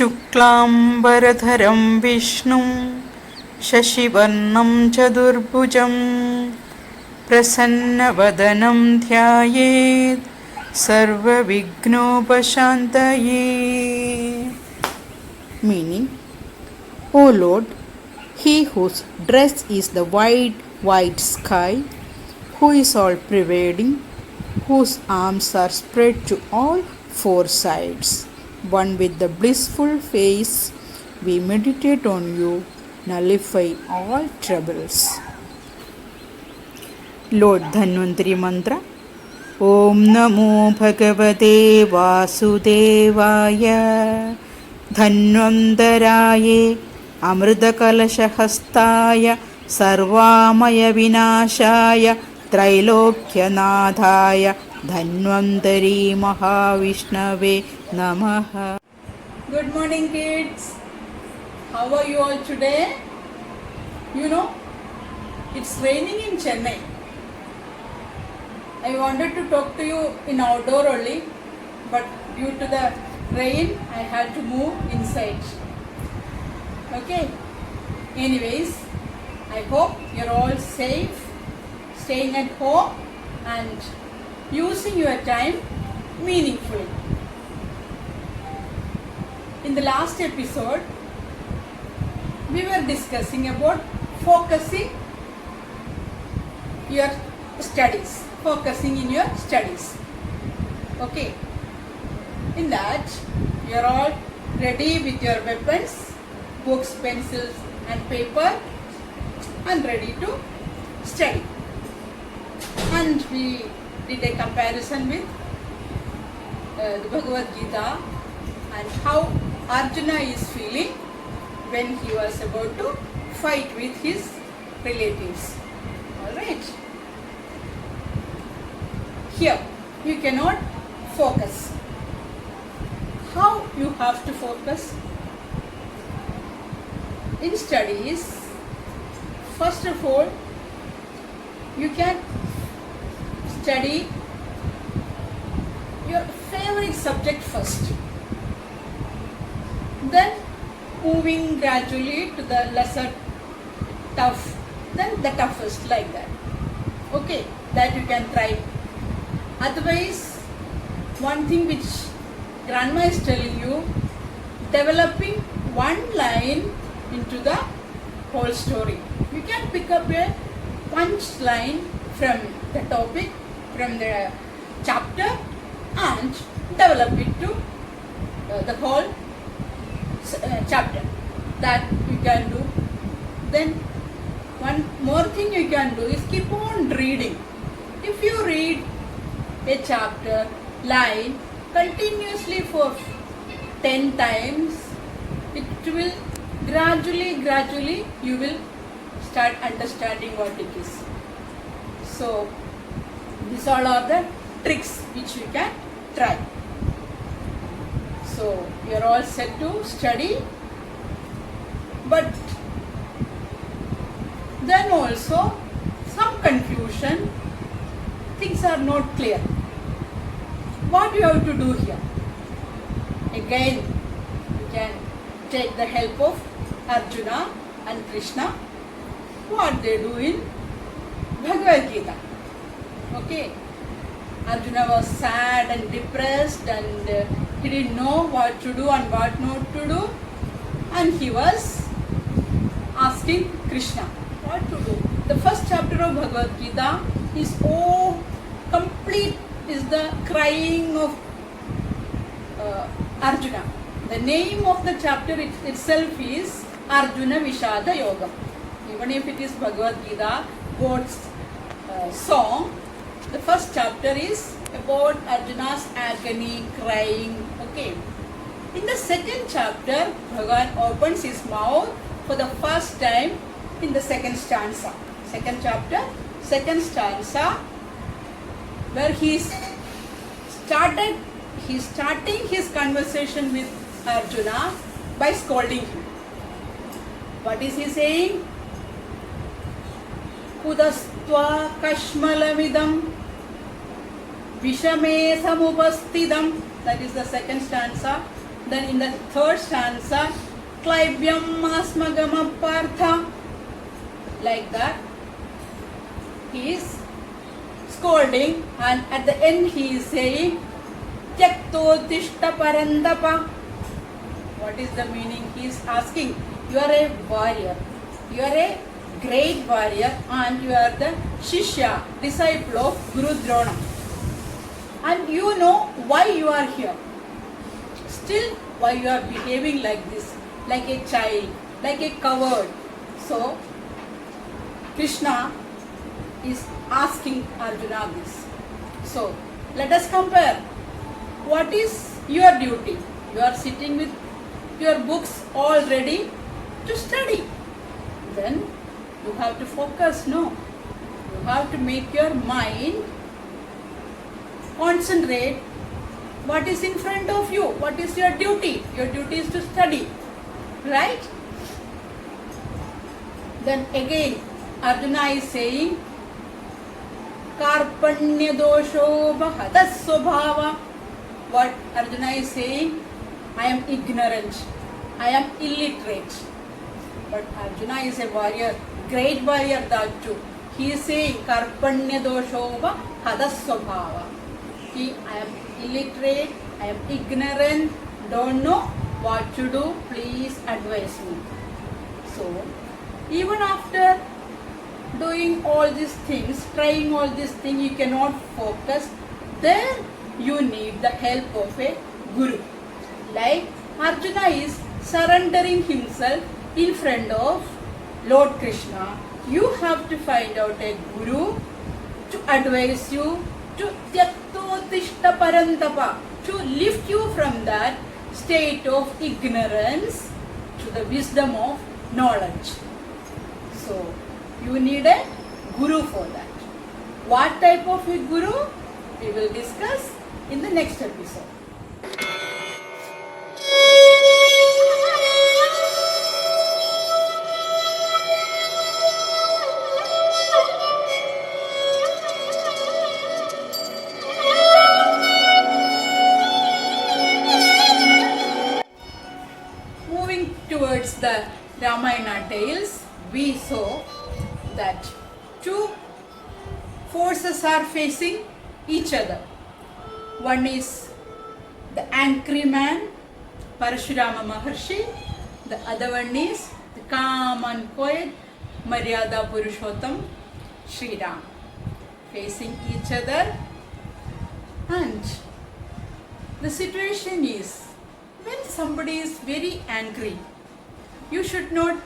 शुक्लाम्बरधरं विष्णुं शशिवर्णं चतुर्भुजं प्रसन्नवदनं ध्यायेत् सर्वविघ्नोपशान्तये. Meaning, O Lord, He whose dress is the white sky, who is all pervading, whose arms are spread to all four sides, one with the blissful face, we meditate on you, nullify all troubles. Lord Dhanvantari Mantra. Om Namo Bhagavate Vasudevaya Dhanvantaraye Amritakalashahastaya Sarvamaya Vinashaya Trailokyanadhaya Dhanvantari Mahavishnave Namaha. Good morning, kids. How are you all today? You know, it's raining in Chennai. I wanted to talk to you in outdoor only, but due to the rain, I had to move inside. Okay. Anyways, I hope you're all safe, staying at home and using your time meaningfully. In the last episode, we were discussing about focusing your studies, focusing in your studies. Okay. In that, you are all ready with your weapons, books, pencils and paper, and ready to study. And we did a comparison with the Bhagavad Gita and how Arjuna is feeling when he was about to fight with his relatives. Alright. Here, you cannot focus. How you have to focus? In studies, first of all, you can study your favorite subject first. Then moving gradually to the lesser tough, then the toughest, like that. Okay, that you can try. Otherwise, one thing which grandma is telling you, developing one line into the whole story. You can pick up a punch line from the topic, from the chapter, and develop it to the whole chapter. That you can do. Then one more thing you can do is keep on reading. If you read a chapter line continuously for 10 times, it will gradually you will start understanding what it is. So these all are the tricks which you can try. So you are all set to study, but then also some confusion, things are not clear. What you have to do here? Again, you can take the help of Arjuna and Krishna. What they do in Bhagavad Gita. Okay. Arjuna was sad and depressed and he didn't know what to do and what not to do. And he was asking Krishna what to do. The first chapter of Bhagavad Gita is complete, is the crying of Arjuna. The name of the chapter itself is Arjuna Vishada Yogam. Even if it is Bhagavad Gita, God's song, the first chapter is about Arjuna's agony, crying. Okay. In the second chapter, Bhagavan opens his mouth for the first time in the second stanza. Second chapter, second stanza, where he's starting his conversation with Arjuna by scolding him. What is he saying? Kudastva kashmalamidam Vishame samupastidam. That is the second stanza. Then in the third stanza, Klaibyam Asmagama Partha. Like that. He is scolding, and at the end he is saying Tyakto Tishta Parandapa. What is the meaning? He is asking, you are a warrior, you are a great warrior, and you are the Shishya, disciple of Guru Drona, and you know why you are here. Still, why you are behaving like this, like a child, like a coward. So Krishna is asking Arjuna this. So let us compare. What is your duty? You are sitting with your books all ready to study. Then you have to focus, no? You have to make your mind concentrate what is in front of you. What is your duty? Your duty is to study, right? Then again Arjuna is saying Karpanya dosho bhata swabhava. What Arjuna is saying? I am ignorant, I am illiterate. But Arjuna is a warrior, great warrior that too. He is saying Karpanya dosho bhata swabhava. I am illiterate, I am ignorant, don't know what to do, please advise me. So even after doing all these things, trying all these things, you cannot focus, then you need the help of a guru. Like Arjuna is surrendering himself in front of Lord Krishna. You have to find out a guru to advise you, to Tyakto Tishta Parantapa, to lift you from that state of ignorance to the wisdom of knowledge. So you need a guru for that. What type of a guru? We will discuss in the next episode. Moving towards the Ramayana tales, we saw that two forces are facing each other. One is the angry man, Parashurama Maharshi. The other one is the calm and quiet, Maryada Purushottam, Sri Ram. Facing each other. And the situation is, when somebody is very angry, you should not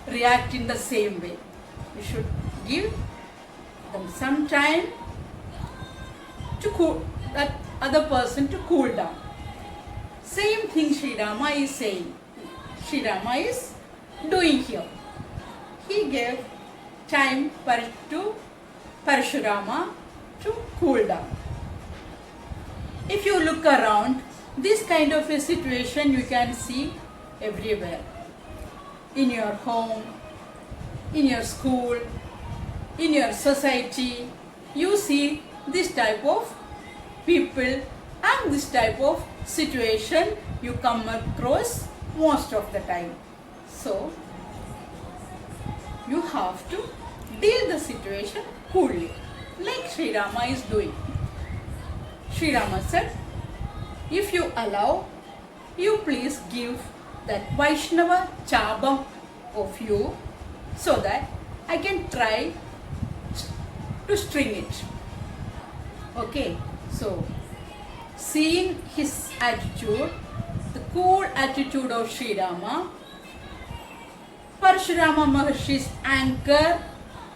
react in the same way. You should give them some time to cool that other person to cool down. Same thing Sri Rama is saying. Sri Rama is doing here. He gave time to Parashurama to cool down. If you look around, this kind of a situation you can see everywhere. In your home, in your school, in your society, you see this type of people and this type of situation you come across most of the time. So, you have to deal the situation coolly, like Sri Rama is doing. Sri Rama said, if you allow, you please give that Vaishnava Chabam of you so that I can try to string it. Okay, so seeing his attitude, the cool attitude of Sri Rama, Parashurama Maharshi's anger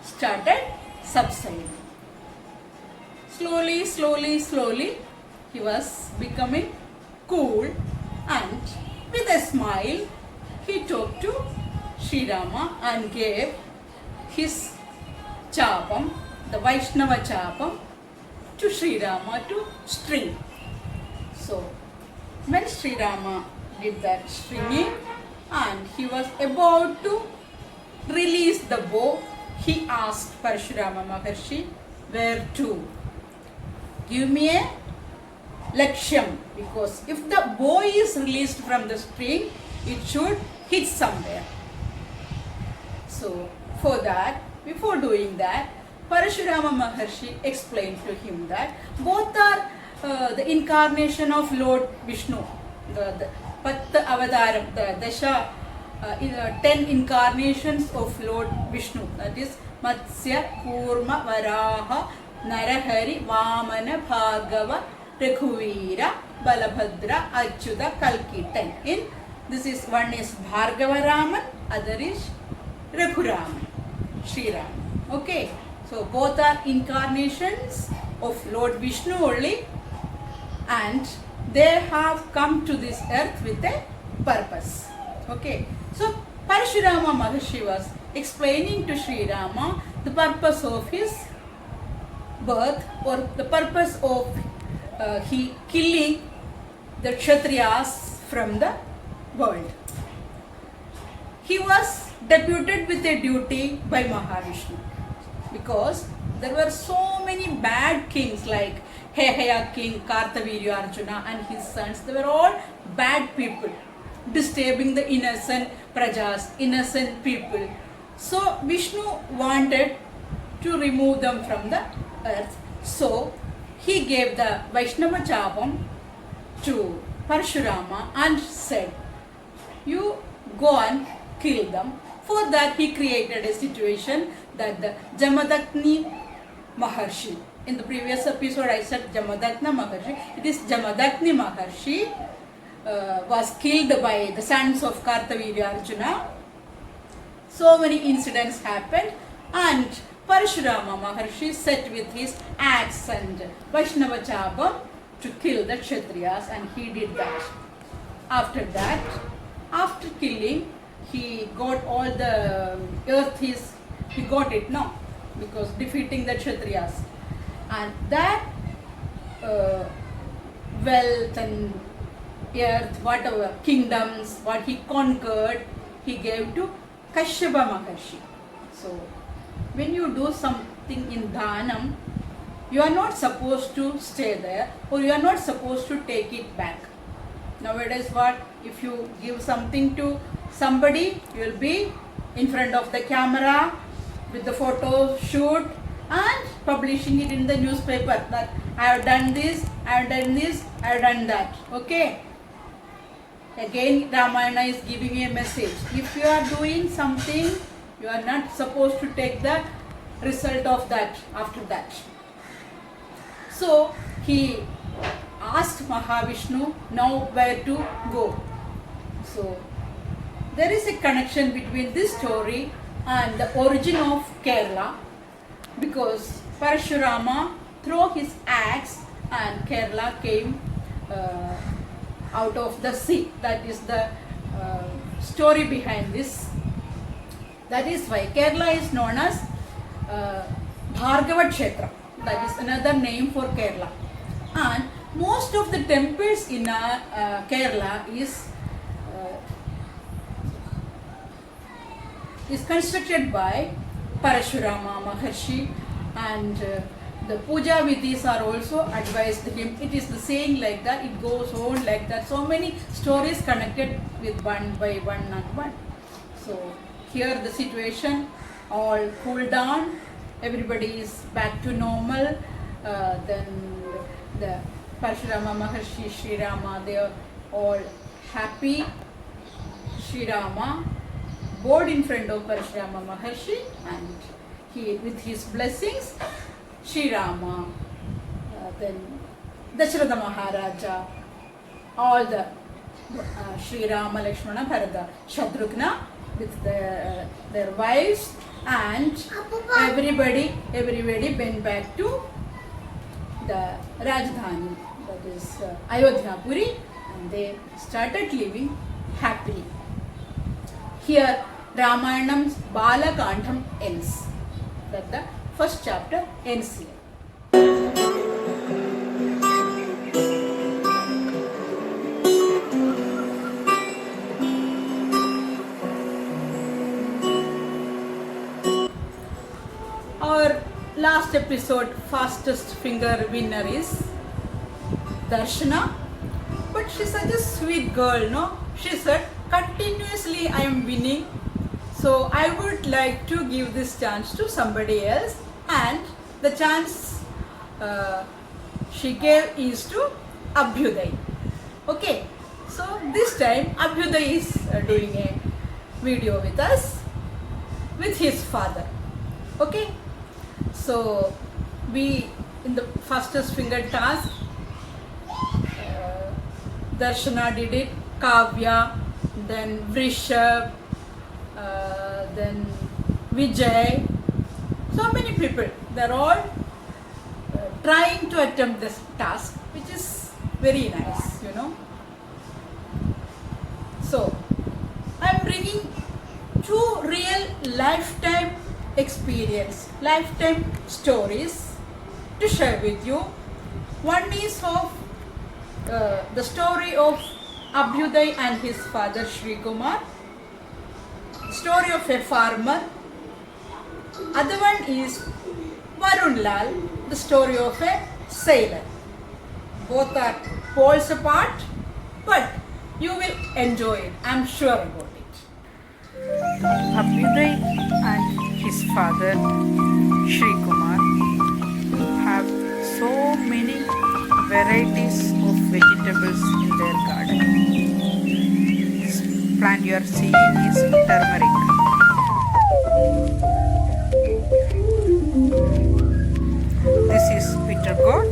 started subsiding. Slowly, he was becoming cool, and with a smile, he talked to Sri Rama and gave his Chapam, the Vaishnava Chapam, to Sri Rama to string. So, when Sri Rama did that stringing and he was about to release the bow, he asked Parashurama Maharshi, where to? Give me a Lakshyam, because if the bow is released from the string, it should hit somewhere. So for that, before doing that, Parashurama Maharshi explained to him that both are the incarnation of Lord Vishnu, the Path Avataram, the Dasha, 10 incarnations of Lord Vishnu, that is Matsya, Kurma, Varaha, Narahari, Vamana, Bhargava, Raghuvira, Balabhadra, Achyuta, Kalki. 10. In this is one is Bhargava Raman, other is Raghuraman, Sri Ram. Okay, so both are incarnations of Lord Vishnu only, and they have come to this earth with a purpose. Okay, so Parashurama Maharshi was explaining to Sri Rama the purpose of his birth, or the purpose of he killing the Kshatriyas from the world. He was deputed with a duty by Mahavishnu, because there were so many bad kings like Heya king, Kartavirya Arjuna and his sons. They were all bad people, disturbing the innocent prajas, innocent people. So Vishnu wanted to remove them from the earth. So he gave the Vaishnava Chapam to Parashurama and said, you go and kill them. For that he created a situation that the Jamadagni Maharshi, in the previous episode I said Jamadagna Maharshi, it is Jamadagni Maharshi was killed by the sons of Kartavirya Arjuna. So many incidents happened, and Parashurama Maharshi set with his axe and Vaishnava Chapam to kill the Kshatriyas, and he did that. After that, after killing, he got all the earth, he got it now, because defeating the Kshatriyas, and that wealth and earth, whatever kingdoms, what he conquered, he gave to Kashyapa Maharshi. So when you do something in Dhanam, you are not supposed to stay there, or you are not supposed to take it back. Nowadays what, if you give something to somebody, you will be in front of the camera with the photo shoot and publishing it in the newspaper that I have done this, I have done this, I have done that. Okay. Again Ramayana is giving a message. If you are doing something, you are not supposed to take the result of that after that. So he asked Mahavishnu now where to go. So there is a connection between this story and the origin of Kerala, because Parashurama threw his axe and Kerala came out of the sea. That is the story behind this. That is why Kerala is known as Bhargava Kshetra. That is another name for Kerala. And most of the temples in Kerala is constructed by Parashurama Maharshi, and the puja vidhis are also advised him. It is the saying like that, it goes on like that. So many stories connected with one by one and one. So here the situation all cooled down, everybody is back to normal. Then the Parashurama Maharshi, Sri Rama, they are all happy. Sri Rama bowed in front of Parashurama Maharshi, and he, with his blessings, Sri Rama, then Dasharatha Maharaja, all the Sri Rama, Lakshmana, Bharata, Shatrugna with their wives, and everybody went back to the Rajdhani, that is Ayodhya Puri, and they started living happily. Here Ramayanam's Balakandam ends. That the first chapter ends here. Our last episode, fastest finger winner is Darshana. But she's such a sweet girl, no? She said, continuously I am winning. So I would like to give this chance to somebody else. And the chance she gave is to Abhyuday. Okay. So this time Abhyuday is doing a video with us, with his father. Okay. So we, in the fastest finger task, Darshana did it, Kavya, then Vrishab, then Vijay. So many people, they're all trying to attempt this task, which is very nice, you know. So, I'm bringing two real lifetime experience, lifetime stories to share with you. One is of the story of Abhyuday and his father Shri Kumar, story of a farmer. Other one is Varun Lal, the story of a sailor. Both are poles apart, but you will enjoy it, I'm sure about it. Abhyuday and his father Shri Kumar have so many varieties of vegetables in their garden. This plant you are seeing is turmeric. This is bitter gourd.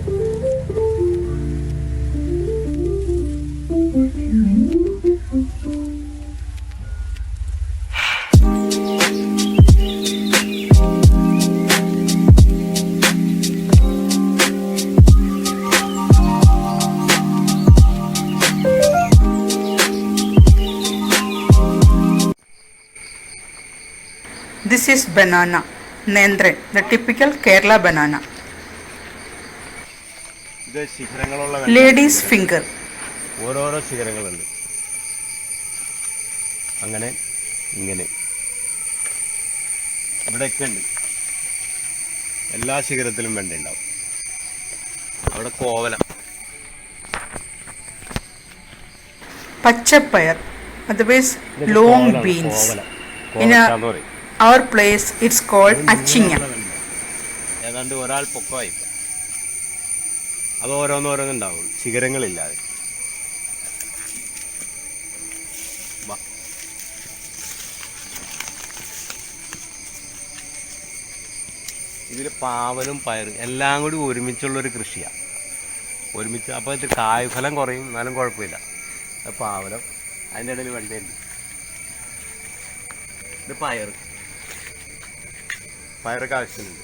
This is banana, Nendran, the typical Kerala banana. Lady's finger. ഓരോരോ ശിഖരങ്ങളുണ്ട്. അങ്ങനെ ഇങ്ങനെ ഇവിടെയൊക്കെ ഉണ്ട്. എല്ലാ ശിഖരത്തിലും വെണ്ട ഉണ്ടാവും. അവിടെ Kovalam, പച്ചപ്പയർ, otherwise long beans. In our place it's called അച്ചിങ്ങ. ഏതാണ്ട് ഒരാൾ പൊക്കമായി. അത് ഓരോന്നോരോന്നുണ്ടാവും, ശിഖരങ്ങളില്ലാതെ. ഇതിൽ പാവലും പയറും എല്ലാം കൂടി ഒരുമിച്ചുള്ളൊരു കൃഷിയാണ്. ഒരുമിച്ച് അപ്പോൾ ഇത് കായ്ഫലം കുറയും, എന്നാലും കുഴപ്പമില്ല. അത് പാവലം, അതിൻ്റെ ഇടയിൽ വെണ്ടയുണ്ട്. ഇത് പയറൊക്കെ ആവശ്യമുണ്ട്.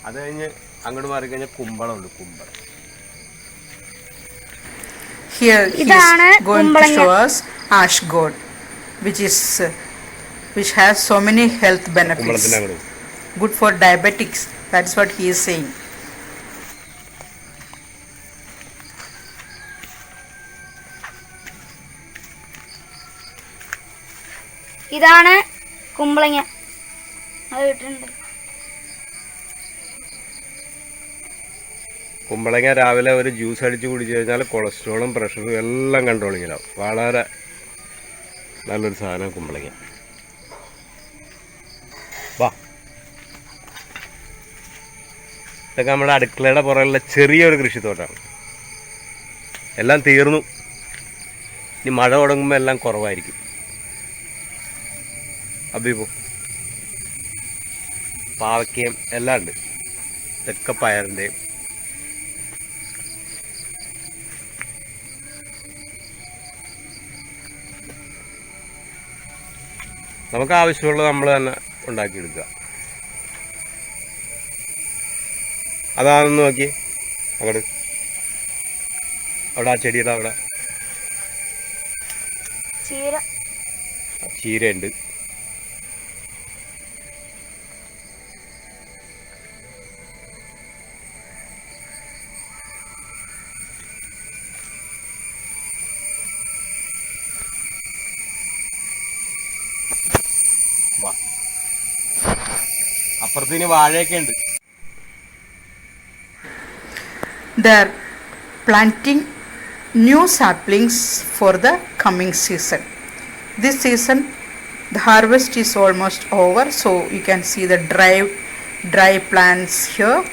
അത് കഴിഞ്ഞ് അങ്ങോട്ട് മാറി കഴിഞ്ഞാൽ കുമ്പളമുണ്ട്. കുമ്പളം here he is going to show us ash gourd, which has so many health benefits, good for diabetics. That's what he is saying. ഇതാണ് കുമ്പളങ്ങ. അത് ഇട്ടിട്ടുണ്ട്. കുമ്പളങ്ങ രാവിലെ ഒരു ജ്യൂസ് അടിച്ച് കുടിച്ചു കഴിഞ്ഞാൽ കൊളസ്ട്രോളും പ്രഷറും എല്ലാം കൺട്രോളിങ്ങിലാവും. വളരെ നല്ലൊരു സാധനം കുമ്പളങ്ങ. വാ, ഇതൊക്കെ നമ്മുടെ അടുക്കളയുടെ പുറകിലുള്ള ചെറിയൊരു കൃഷിത്തോട്ടാണ്. എല്ലാം തീർന്നു. ഇനി മഴ തുടങ്ങുമ്പോൾ എല്ലാം കുറവായിരിക്കും. അഭിപോ പാവയ്ക്കയും എല്ലാം ഉണ്ട്. ഇതൊക്കെ പയറിൻ്റെയും. നമുക്ക് ആവശ്യമുള്ളത് നമ്മൾ തന്നെ ഉണ്ടാക്കിയെടുക്കുക. അതാണെന്ന് നോക്കി അങ്ങോട്ട്, അവിടെ ആ ചെടിയുടെ അവിടെ ചീരയുണ്ട്. അപ്പുറത്തിന് വാഴയൊക്കെ ഉണ്ട്. They are planting new saplings for the coming season. This season the harvest is almost over, so you can see the dry plants here,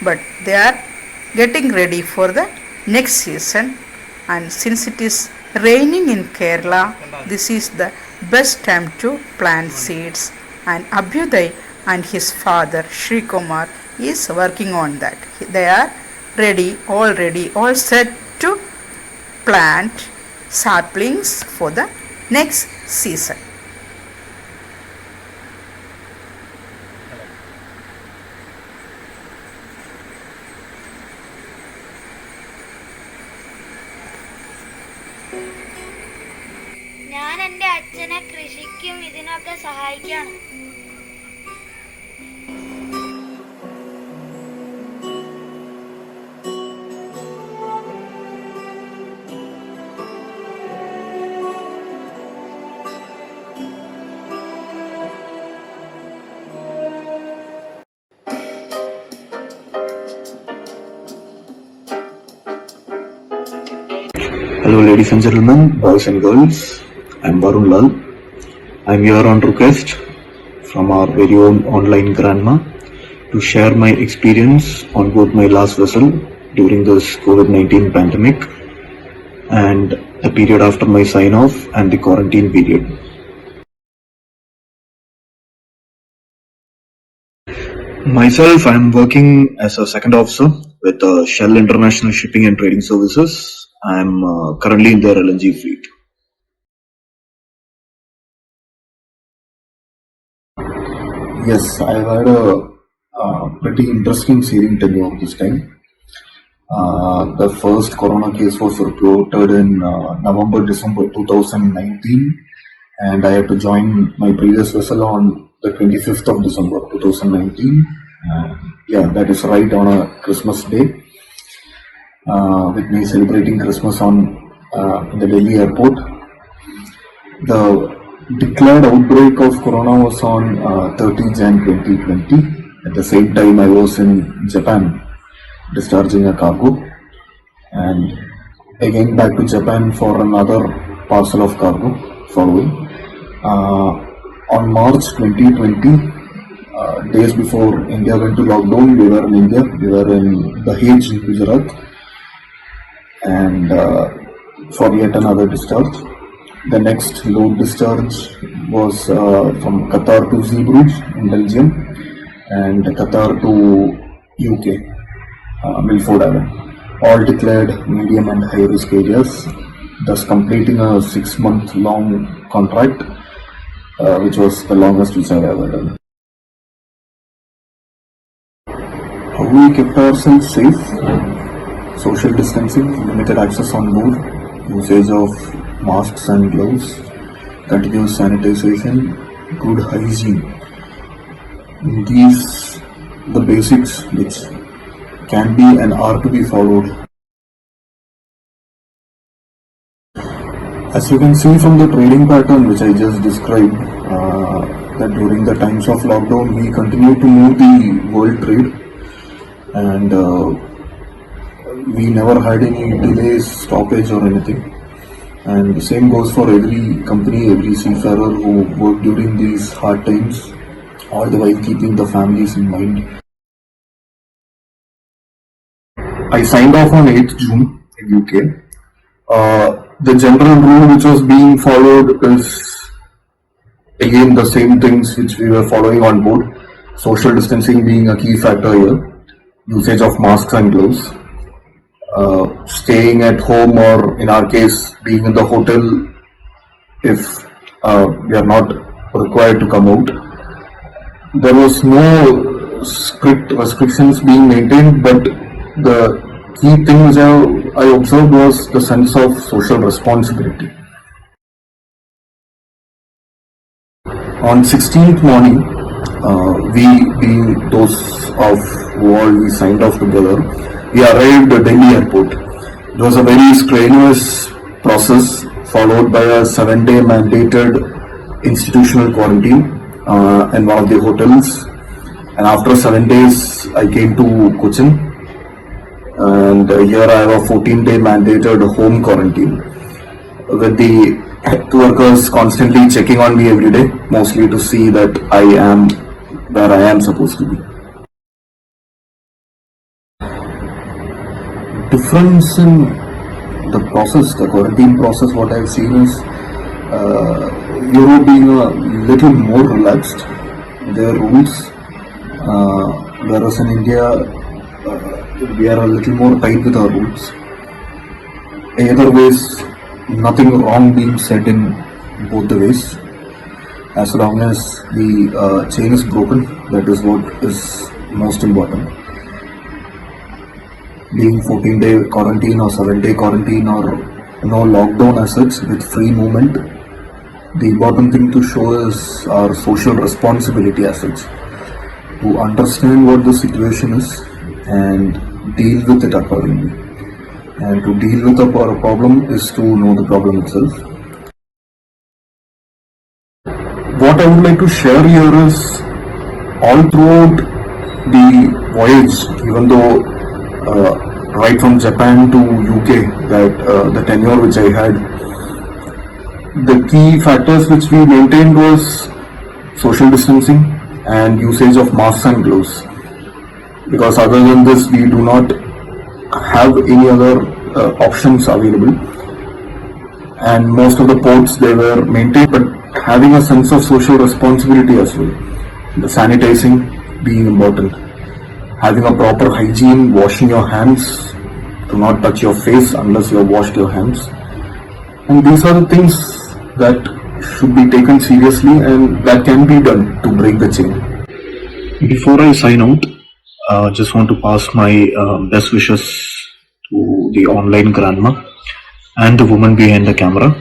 but they are getting ready for the next season. And since it is raining in Kerala, this is the best time to plant seeds, and Abhyuday and his father Shri Kumar is working on that. They are all set to plant saplings for the next season. ഞാൻ എൻ്റെ അച്ഛനെ കൃഷിക്കും ഇതിനൊക്കെ സഹായിക്കുകയാണ്. Hello, ladies and gentlemen, boys and girls. I'm Varun Lal. I'm here on request from our very own online grandma to share my experience on board my last vessel during this COVID-19 pandemic and the period after my sign-off and the quarantine period. Myself, I'm working as a second officer with Shell International Shipping and Trading Services. I'm currently in their LNG fleet. Yes, I've had a pretty interesting sailing tenure this time. The first corona case was reported in November-December 2019, and I had to join my previous vessel on the 25th of December 2019. Yeah, that is right on a Christmas day. With me celebrating Christmas in the Delhi airport. The declared outbreak of corona was on 30 Jan 2020. At the same time, I was in Japan discharging a cargo, and again back to Japan for another parcel of cargo following. On March 2020, days before India went to lockdown, we were in India. We were in Dahej, Gujarat, and for yet another discharge. The next load discharge was from Qatar to Zeebrugge in Belgium and Qatar to UK, Milford Island. All declared medium and high risk areas, thus completing a 6-month long contract, which was the longest which I ever done. How we kept ourselves safe? Social distancing, limited access on board, usage of masks and gloves, continuous sanitization, good hygiene. These the basics which can be and are to be followed. As you can see from the trading pattern which I just described, that during the times of lockdown we continue to move the world trade, and we never had any delays, stoppage or anything. And the same goes for every company, every seafarer who worked during these hard times, all the while keeping the families in mind. I signed off on 8th June in UK. The general rule which was being followed is again the same things which we were following on board. Social distancing being a key factor here, usage of masks and gloves. Staying at home, or in our case being in the hotel if we are not required to come out. There was no strict restrictions being maintained, but the key thing which I observed was the sense of social responsibility. On 16th morning, we being those of who all we signed off together, we arrived at Delhi airport. It was a very strenuous process followed by a 7-day mandated institutional quarantine in one of the hotels. And after 7 days, I came to Cochin. and here I have a 14-day mandated home quarantine with the health workers constantly checking on me every day, mostly to see that I am where I am supposed to be. Difference in the process, the quarantine process, what I've seen is Europe being a little more relaxed, their rules, whereas in India we are a little more tight with our rules. Either ways, nothing wrong being said in both the ways. As long as the chain is broken, that is what is most important. Being 14-day quarantine or 7-day quarantine or no lockdown as such with free movement, the important thing to show is our social responsibility as such, to understand what the situation is and deal with it accordingly. And to deal with a problem is to know the problem itself. What I would like to share here is all throughout the voyage, even though right from Japan to UK, that the tenure which I had, the key factors which we maintained was social distancing and usage of masks and gloves, because other than this we do not have any other options available, and most of the ports they were maintained, but having a sense of social responsibility as well, the sanitizing being important, having a proper hygiene, washing your hands, do not touch your face unless you have washed your hands, and these are the things that should be taken seriously and that can be done to break the chain. Before I sign out, just want to pass my best wishes to the online grandma and the woman behind the camera.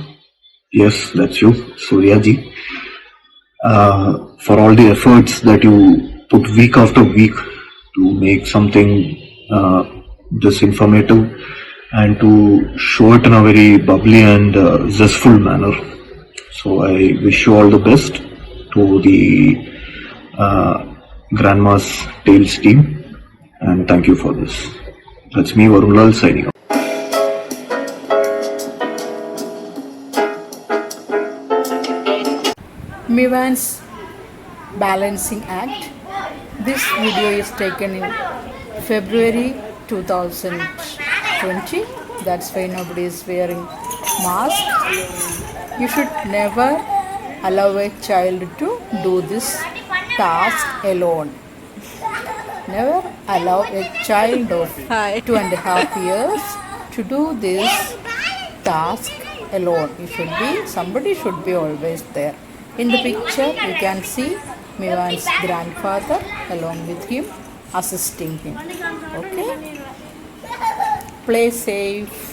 Yes, that's you, Surya ji. For all the efforts that you put week after week to make something this informative and to show it in a very bubbly and zestful manner. So I wish you all the best to the Grandma's Tales team, and thank you for this. That's me, Varun Lal, signing off. Mivan's balancing act. This video is taken in February 2020. That's why nobody is wearing mask. You should never allow a child to do this task alone. Never allow a child of 2.5 years to do this task alone. Somebody should be always there. In the picture, you can see Mivan's grandfather along with him, assisting him. Okay? Play safe.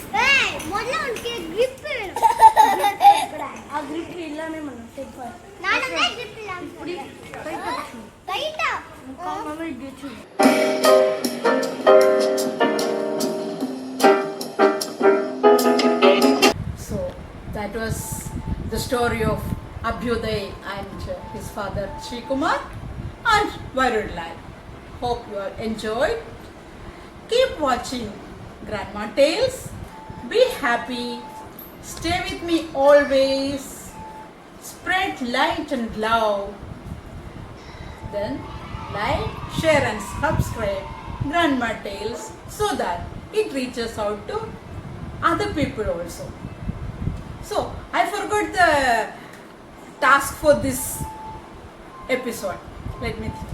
So that was the story of Abhyuday and his father Srikumar and Varun Lal. Hope you all enjoyed. Keep watching Grandma Tales. Be happy. Stay with me always. Spread light and love. Then like, share and subscribe Grandma Tales so that it reaches out to other people also. So I forgot the task for this episode. Let me think.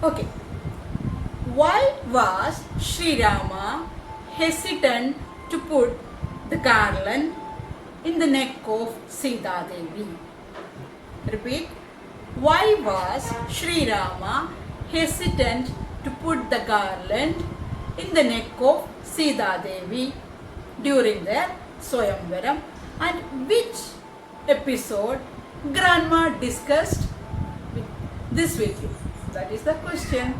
Okay. Why was Sri Rama hesitant to put the garland in the neck of Sita Devi? Repeat. Why was Sri Rama hesitant to put the garland in the neck of Sita Devi during their Swayamvaram, and which episode Grandma discussed this with you? That is the question.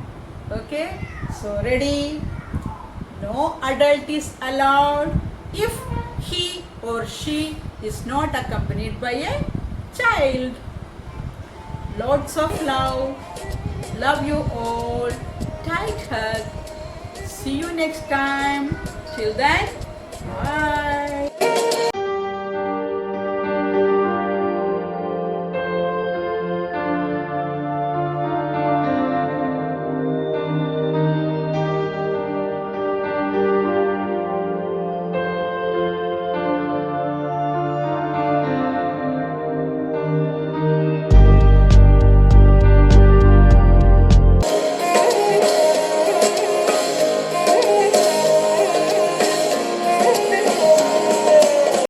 Okay, so ready? No adult is allowed if he or she is not accompanied by a child. Lots of love. Love you all. Tight hug. See you next time. Till then,